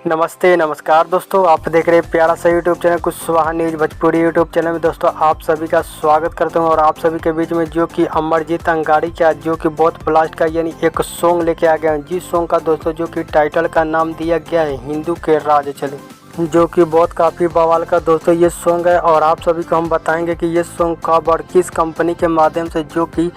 नमस्ते नमस्कार दोस्तों, आप देख रहे हैं प्यारा सा YouTube channel Kushwaha news Bhojpuri YouTube channel में। दोस्तों आप सभी का स्वागत करता हूं और आप सभी के बीच में जो कि अमरजीत अंगाड़ी का जो कि बहुत ब्लास्ट का यानी एक सॉन्ग लेके आ गया है। जिस सॉन्ग का दोस्तों जो कि टाइटल का नाम दिया गया है हिंदू के राज चले, जो कि बहुत काफ़ी बवाल का दोस्तों ये सॉन्ग है। और आप सभी को हम बताएंगे कि ये सॉन्ग कब और किस कंपनी के माध्यम से जो कि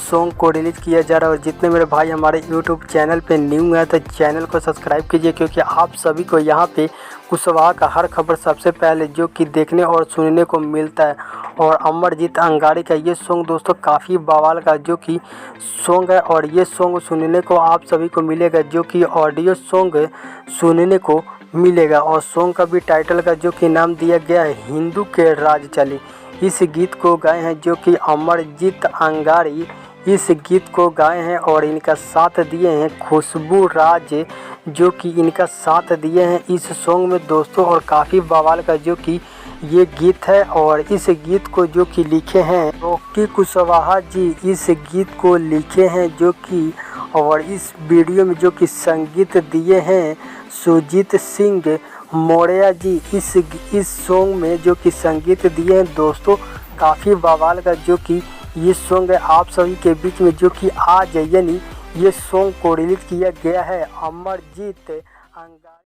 सॉन्ग को रिलीज़ किया जा रहा है। और जितने मेरे भाई हमारे यूट्यूब चैनल पे न्यू है तो चैनल को सब्सक्राइब कीजिए, क्योंकि आप सभी को यहाँ पे कुशवाहा का हर खबर सबसे पहले जो कि देखने और सुनने को मिलता है। और अमरजीत अंगाड़ी का ये सॉन्ग दोस्तों काफ़ी बवाल का जो कि सॉन्ग है। और ये सॉन्ग सुनने को आप सभी को मिलेगा, जो कि ऑडियो सॉन्ग सुनने को मिलेगा। और सॉन्ग का भी टाइटल का जो कि नाम दिया गया है हिंदू के राज चले। इस गीत को गाए हैं जो कि अमरजीत अंगाड़ी इस गीत को गाए हैं और इनका साथ दिए हैं खुशबू राज, जो कि इनका साथ दिए हैं इस सॉन्ग में दोस्तों। और काफ़ी बवाल का जो कि ये गीत है। और इस गीत को जो कि लिखे हैं रॉकी कुशवाहा जी, इस गीत को लिखे हैं जो कि, और इस वीडियो में जो कि संगीत दिए हैं सुजीत सिंह मौर्य जी। इस सॉन्ग में जो कि संगीत दिए हैं दोस्तों काफ़ी बवाल का जो कि ये सॉन्ग है। आप सभी के बीच में जो कि आज यानी ये सॉन्ग को रिलीज़ किया गया है अमरजीत अंगाड़ी।